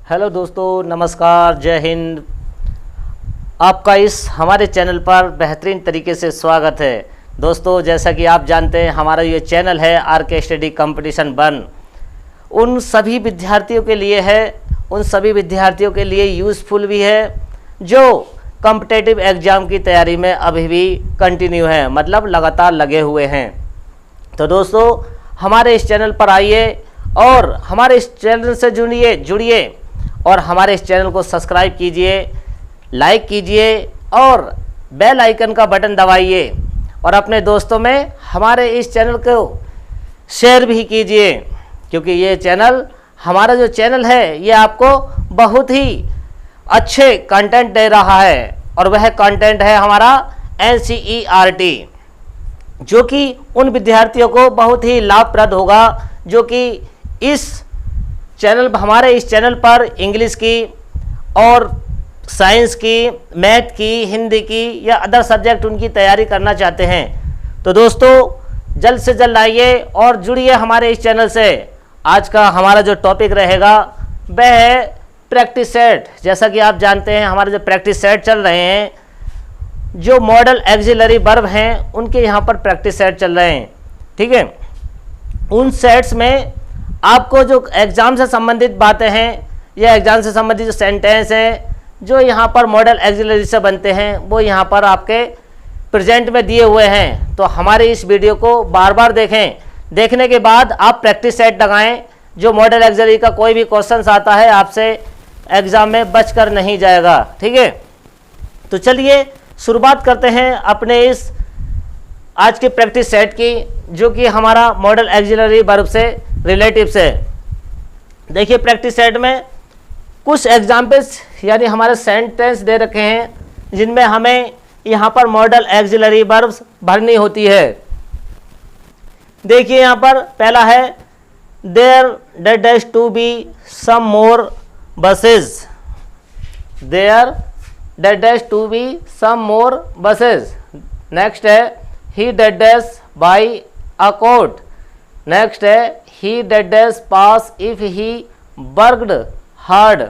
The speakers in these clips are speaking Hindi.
हेलो दोस्तों, नमस्कार, जय हिंद। आपका इस हमारे चैनल पर बेहतरीन तरीके से स्वागत है। दोस्तों, जैसा कि आप जानते हैं, हमारा ये चैनल है आरके स्टडी कंपटीशन 1। उन सभी विद्यार्थियों के लिए है, उन सभी विद्यार्थियों के लिए यूज़फुल भी है जो कॉम्पिटिटिव एग्ज़ाम की तैयारी में अभी भी कंटिन्यू है, मतलब लगातार लगे हुए हैं। तो दोस्तों, हमारे इस चैनल पर आइए और हमारे इस चैनल से जुड़िए और हमारे इस चैनल को सब्सक्राइब कीजिए, लाइक कीजिए और बेल आइकन का बटन दबाइए और अपने दोस्तों में हमारे इस चैनल को शेयर भी कीजिए, क्योंकि ये चैनल, हमारा जो चैनल है, ये आपको बहुत ही अच्छे कंटेंट दे रहा है और वह कंटेंट है हमारा NCERT, जो कि उन विद्यार्थियों को बहुत ही लाभप्रद होगा जो कि हमारे इस चैनल पर इंग्लिश की और साइंस की, मैथ की, हिंदी की या अदर सब्जेक्ट उनकी तैयारी करना चाहते हैं। तो दोस्तों, जल्द से जल्द आइए और जुड़िए हमारे इस चैनल से। आज का हमारा जो टॉपिक रहेगा वह है प्रैक्टिस सेट। जैसा कि आप जानते हैं, हमारे जो प्रैक्टिस सेट चल रहे हैं, जो मॉडल एक्सिलरी वर्ब हैं, उनके यहाँ पर प्रैक्टिस सेट चल रहे हैं। ठीक है, उन सेट्स में आपको जो एग्ज़ाम से संबंधित बातें हैं या एग्ज़ाम से संबंधित जो सेंटेंस हैं जो यहाँ पर मॉडल एक्सिलरी से बनते हैं, वो यहाँ पर आपके प्रेजेंट में दिए हुए हैं। तो हमारे इस वीडियो को बार बार देखें, देखने के बाद आप प्रैक्टिस सेट लगाएं। जो मॉडल एक्सिलरी का कोई भी क्वेश्चन आता है, आपसे एग्ज़ाम में बच कर नहीं जाएगा। ठीक है, तो चलिए शुरुआत करते हैं अपने इस आज के प्रैक्टिस सेट की, जो कि हमारा मॉडल एक्सिलरी वर्ब से रिलेटिव से। देखिए, प्रैक्टिस सेट में कुछ एग्जाम्पल्स यानी हमारे सेंटेंस दे रखे हैं, जिनमें हमें यहाँ पर मॉडल एक्सिलरी वर्ब्स भरनी होती है। देखिए, यहाँ पर पहला है there dash to be some more buses. There dash to be some more buses. Next है he dash buy a coat. Next है he dash pass if he worked hard।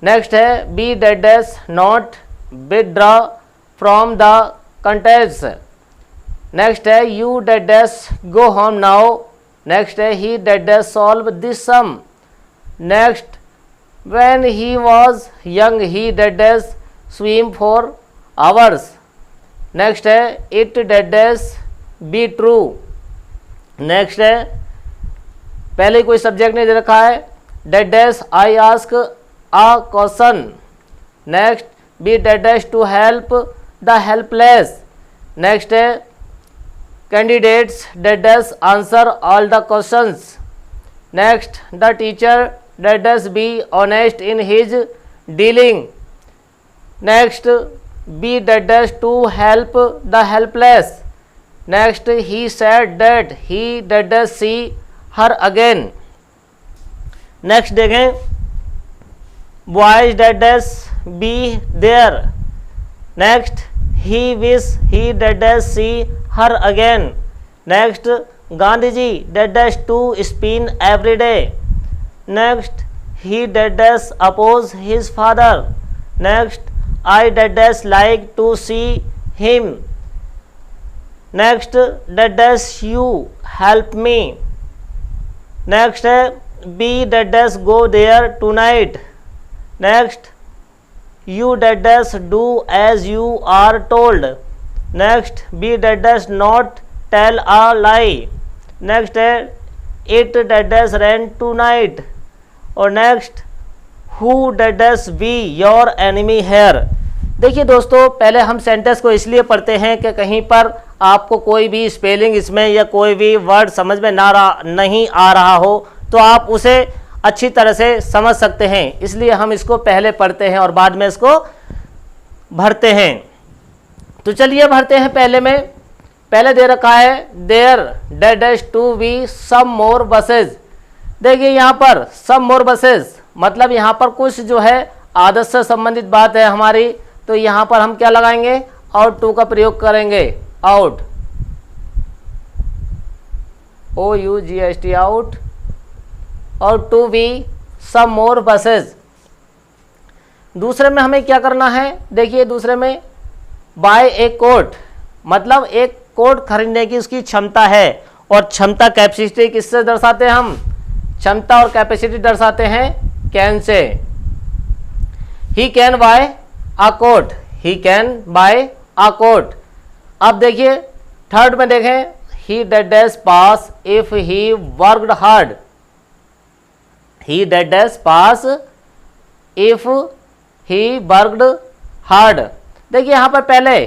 Next है B dash not withdraw from the contest। Next है you dash go home now। Next है he dash solve this sum। Next when he was young he dash swim for hours। Next है it dash be true। Next है, पहले कोई सब्जेक्ट नहीं दे रखा है, dash I ask a question. Next B dash to help the helpless. Next है candidates dash answer all the questions. Next the teacher dash be honest in his dealing. Next B dash to help the helpless. Next he said that he dash see her again. Next देखें, boys dash be there. Next he wish he dash see her again. Next Gandhi ji dash to spin every day. Next he dash oppose his father. Next I dash like to see him. Next dash you help me. Next है B dash go there tonight. Next you dash do as you are told. Next B dash not tell a lie. Next है it dash rain tonight. और next who dash be your enemy here. देखिए दोस्तों, पहले हम सेंटेंस को इसलिए पढ़ते हैं कि कहीं पर आपको कोई भी स्पेलिंग इसमें या कोई भी वर्ड समझ में नहीं आ रहा हो तो आप उसे अच्छी तरह से समझ सकते हैं, इसलिए हम इसको पहले पढ़ते हैं और बाद में इसको भरते हैं। तो चलिए भरते हैं। पहले दे रखा है there dash to be some more buses. देखिए, यहाँ पर सम मोर बसेज मतलब यहाँ पर कुछ जो है आदत से संबंधित बात है हमारी, तो यहाँ पर हम क्या लगाएंगे, आउट टू का प्रयोग करेंगे। Ought, OUGHT ought. और to be some more buses. दूसरे में हमें क्या करना है, देखिए दूसरे में बाय ए कोट, मतलब एक कोट खरीदने की उसकी क्षमता है, और क्षमता कैपेसिटी किससे दर्शाते हैं हम, क्षमता और कैपेसिटी दर्शाते हैं कैन से। He can buy a coat, he can buy a coat. अब देखिए थर्ड में देखें, he dead dash pass if he worked hard, he dead dash pass if he worked hard. देखिए यहाँ पर पहले,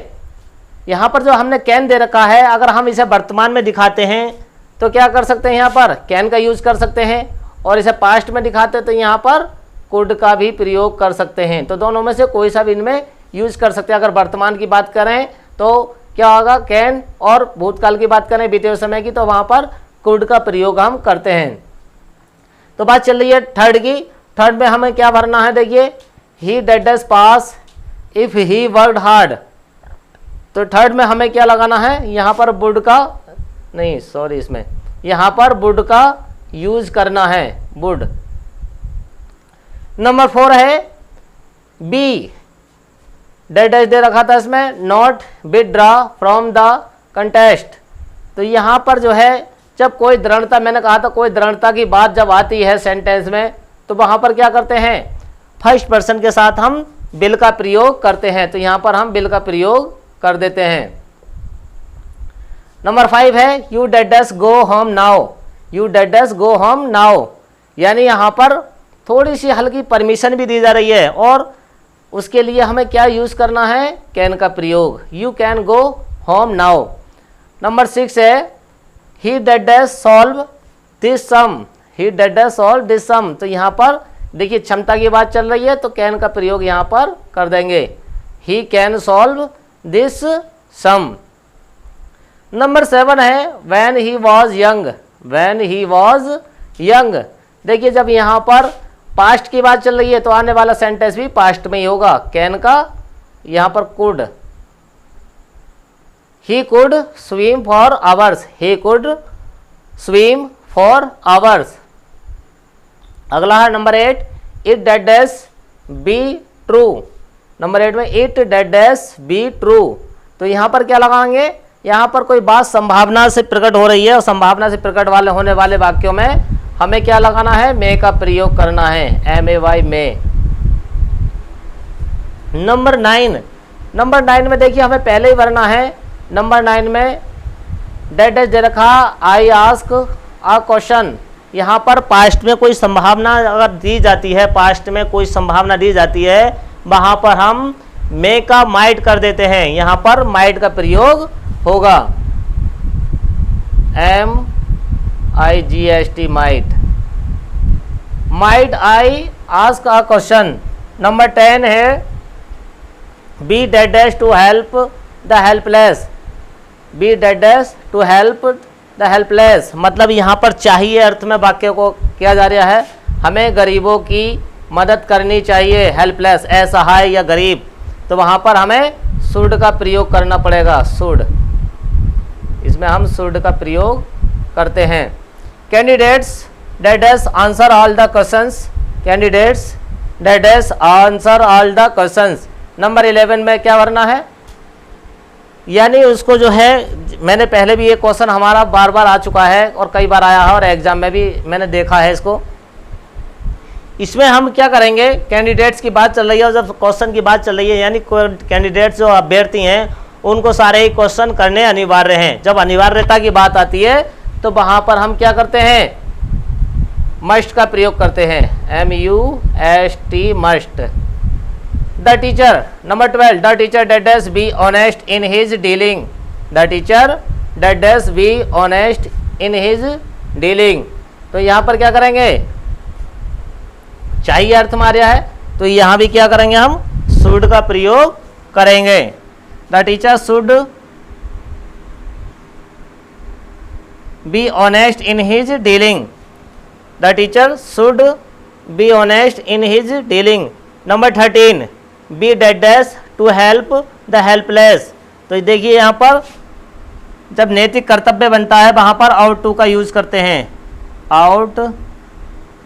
यहाँ पर जो हमने कैन दे रखा है, अगर हम इसे वर्तमान में दिखाते हैं तो क्या कर सकते हैं, यहाँ पर कैन का यूज कर सकते हैं, और इसे पास्ट में दिखाते हैं तो यहाँ पर कुड का भी प्रयोग कर सकते हैं। तो दोनों में से कोई सा भी इनमें यूज कर सकते हैं। अगर वर्तमान की बात करें तो क्या होगा कैन, और भूतकाल की बात करें बीते हुए समय की, तो वहाँ पर कुड का प्रयोग हम करते हैं। तो बात चल रही है थर्ड की। थर्ड में हमें क्या भरना है, देखिए he dead dash pass if he worked hard. तो थर्ड में हमें क्या लगाना है, यहाँ पर वुड का नहीं, सॉरी, इसमें यहाँ पर वुड का यूज करना है, वुड। नंबर 4 है बी, डेड डैश दे रखा था इसमें, not withdraw from the contest. तो यहाँ पर जो है जब कोई दृढ़ता, मैंने कहा था कोई दृढ़ता की बात जब आती है सेंटेंस में, तो वहाँ पर क्या करते हैं, फर्स्ट पर्सन के साथ हम विल का प्रयोग करते हैं। तो यहाँ पर हम विल का प्रयोग कर देते हैं। नंबर 5 है you dead dash go home now, you dead dash go home now, यानी यहाँ पर थोड़ी सी हल्की परमिशन भी दी जा रही है, और उसके लिए हमें क्या यूज करना है, कैन का प्रयोग, you can go home now. Number 6 है he dead dash solve this sum, he dead dash solve this sum. तो यहाँ पर देखिए क्षमता की बात चल रही है तो कैन का प्रयोग यहाँ पर कर देंगे, he can solve this sum. Number 7 है when he was young, when he was young. देखिए जब यहाँ पर पास्ट की बात चल रही है तो आने वाला सेंटेंस भी पास्ट में ही होगा, कैन का यहाँ पर could, he could swim for hours, he could swim for hours. अगला है number 8 it dead dash be true. Number 8 में it dead dash be true. तो यहाँ पर क्या लगाएंगे, यहाँ पर कोई बात संभावना से प्रकट हो रही है, और संभावना से प्रकट वाले होने वाले वाक्यों में हमें क्या लगाना है, मे का प्रयोग करना है, MAY मे। नंबर 9, नंबर 9 में देखिए हमें पहले ही भरना है। नंबर 9 में डेड डैश दे रखा, आई आस्क अ क्वेश्चन। यहाँ पर पास्ट में कोई संभावना अगर दी जाती है, पास्ट में कोई संभावना दी जाती है, वहाँ पर हम मे का माइट कर देते हैं, यहाँ पर माइट का प्रयोग होगा, MIGHT might, might I ask a question. Number 10 है be dead dash to help the helpless, be dead dash to help the helpless, मतलब यहाँ पर चाहिए अर्थ में वाक्य को किया जा रहा है, हमें गरीबों की मदद करनी चाहिए, हेल्पलेस असहाय या गरीब। तो वहाँ पर हमें शुड का प्रयोग करना पड़ेगा, शुड, इसमें हम शुड का प्रयोग करते हैं। Candidates dead dash answer all the questions, candidates dead dash answer all the questions. Number 11 में क्या भरना है, यानी उसको जो है, मैंने पहले भी ये क्वेश्चन हमारा बार बार आ चुका है और कई बार आया है और एग्जाम में भी मैंने देखा है इसको। इसमें हम क्या करेंगे, कैंडिडेट्स की बात चल रही है और जब क्वेश्चन की बात चल रही है, यानी कैंडिडेट्स जो अभ्यर्थी हैं उनको सारे ही क्वेश्चन करने अनिवार्य हैं। जब अनिवार्यता की बात आती है तो वहाँ पर हम क्या करते हैं, मस्ट का प्रयोग करते हैं, MUST must. The teacher, number 12, the teacher dead dash be honest in his dealing, the teacher dead dash be honest in his dealing. तो यहाँ पर क्या करेंगे, चाहिए अर्थ मारिया है तो यहाँ भी क्या करेंगे, हम शुड का प्रयोग करेंगे। The teacher should be honest in his dealing, the teacher should be honest in his dealing. Number 13, be dead dash to help the helpless. तो देखिए यहाँ पर जब नैतिक कर्तव्य बनता है वहाँ पर आउट टू का यूज करते हैं, आउट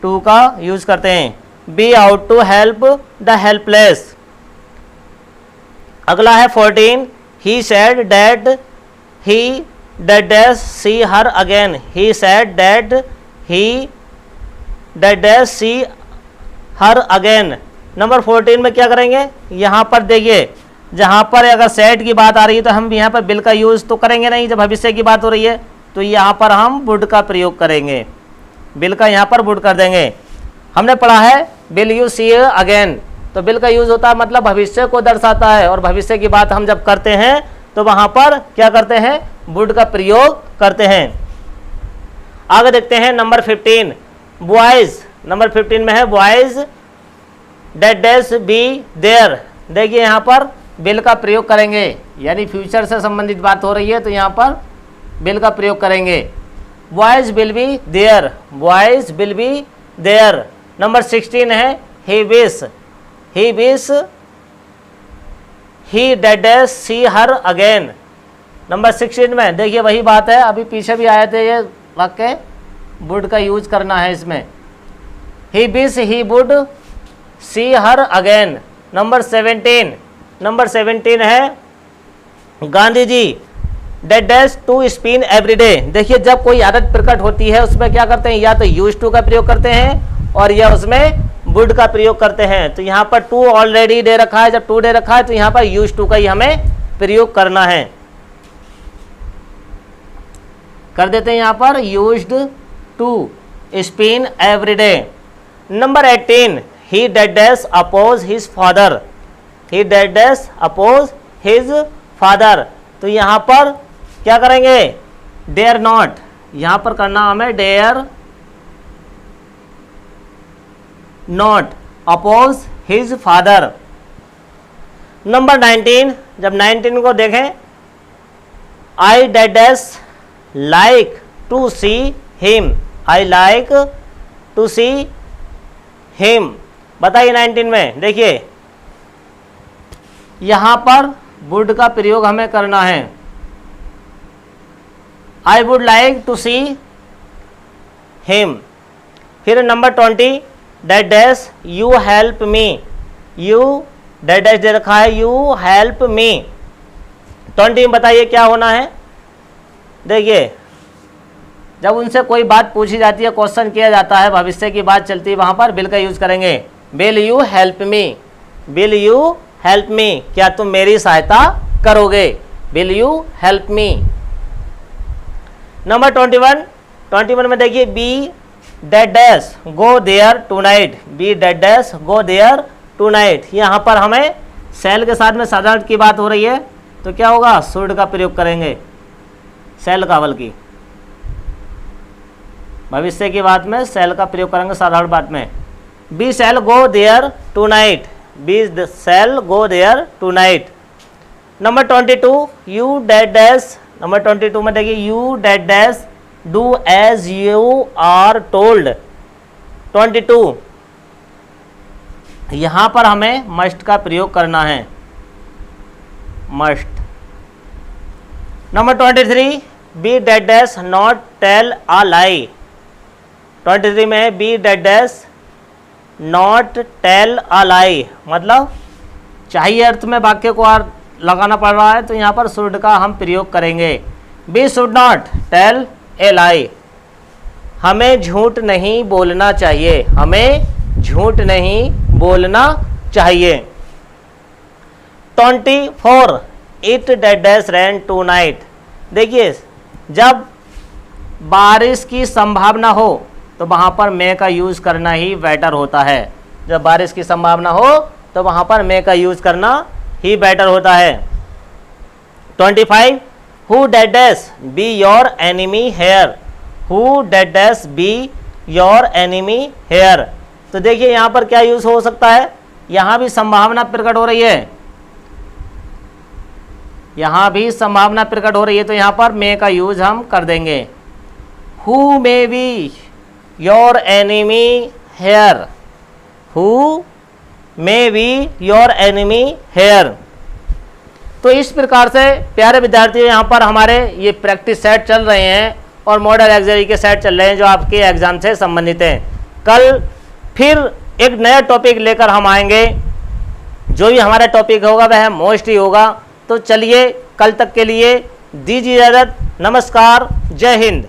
टू का यूज करते हैं। Be out to help the helpless. अगला है 14, he said that he dead see her again. He said that he dead see her again. Number 14 में क्या करेंगे, यहाँ पर देखिए, जहाँ पर अगर सेड की बात आ रही है तो हम यहाँ पर बिल का यूज़ तो करेंगे नहीं। जब भविष्य की बात हो रही है तो यहाँ पर हम वुड का प्रयोग करेंगे, बिल का यहाँ पर वुड कर देंगे। हमने पढ़ा है विल यू सी अगेन, तो बिल का यूज़ होता है मतलब भविष्य को दर्शाता है, और भविष्य की बात हम जब करते हैं तो वहाँ पर क्या करते हैं, वुड का प्रयोग करते हैं। आगे देखते हैं नंबर 15, बॉयज़। नंबर 15 में है boys date dash be there. देखिए यहाँ पर बिल का प्रयोग करेंगे, यानी फ्यूचर से संबंधित बात हो रही है तो यहाँ पर बिल का प्रयोग करेंगे। Boys will be there, boys will be there. Number 16 है he wish he dead see her again. Number 16 में देखिए वही बात है, अभी पीछे भी आए थे, ये वाक्य वुड का यूज करना है इसमें। He wish he would see her again. Number 17 है Gandhi ji dead to spin every day. देखिए जब कोई आदत प्रकट होती है उसमें क्या करते हैं, या तो यूज टू का प्रयोग करते हैं और या उसमें वुड का प्रयोग करते हैं। तो यहाँ पर टू ऑलरेडी दे रखा है, जब टू दे रखा है तो यहाँ पर यूज टू का ही हमें प्रयोग करना है। कर देते हैं यहाँ पर used to spin every day. Number 18, he dead oppose his father. He dead oppose his father. तो यहाँ पर क्या करेंगे, डेयर नॉट, यहाँ पर करना हमें dare not oppose his father. Number 19, जब 19 को देखें, I dead like to see him. I like to see him. बताइए 19 में देखिए यहाँ पर वुड का प्रयोग हमें करना है। I would like to see him. फिर number 20, dead dash you help me. You dead dash दे रखा है, यू हेल्प मी। 20 में बताइए क्या होना है। देखिए जब उनसे कोई बात पूछी जाती है, क्वेश्चन किया जाता है, भविष्य की बात चलती है, वहां पर विल का यूज करेंगे। Will you help me, will you help me, क्या तुम मेरी सहायता करोगे, will you help me. Number 21 में देखिए, be dead dash go there tonight. Be dead dash go there tonight. यहाँ पर हमें सेल के साथ में साधारण की बात हो रही है तो क्या होगा, शुड का प्रयोग करेंगे, सेल कावल की। भविष्य की बात में सेल का प्रयोग करेंगे साधारण बात में। B shall go there tonight. B shall go there tonight. Number 22, you dead dash. Number 22 में देखिए, you dead dash do as you are told. 22 यहां पर हमें मस्ट का प्रयोग करना है, must. Number 23, B dead dash not tell a lie. 23 में B dead dash not tell a lie, मतलब चाहिए अर्थ में वाक्य को लगाना पड़ रहा है तो यहाँ पर शुड का हम प्रयोग करेंगे। B should not tell a lie. हमें झूठ नहीं बोलना चाहिए, हमें झूठ नहीं बोलना चाहिए। 24, it dead dash rain tonight. देखिए जब बारिश की संभावना हो तो वहां पर मे का यूज करना ही बेटर होता है। जब बारिश की संभावना हो तो वहां पर मे का यूज करना ही बेटर होता है। 25, who dead dash be your enemy here. Who dead dash be your enemy here. तो देखिए यहाँ पर क्या यूज हो सकता है, यहाँ भी संभावना प्रकट हो रही है, यहाँ भी संभावना प्रकट हो रही है तो यहाँ पर मे का यूज हम कर देंगे। Who may be your enemy here. Who may be your enemy here. तो इस प्रकार से प्यारे विद्यार्थियों यहाँ पर हमारे ये प्रैक्टिस सेट चल रहे हैं और मॉडल एग्जाम के सेट चल रहे हैं जो आपके एग्जाम से संबंधित हैं। कल फिर एक नया टॉपिक लेकर हम आएंगे। जो भी हमारा टॉपिक होगा वह मोस्ट ही होगा। तो चलिए कल तक के लिए दीजिए इजाज़त। नमस्कार, जय हिंद।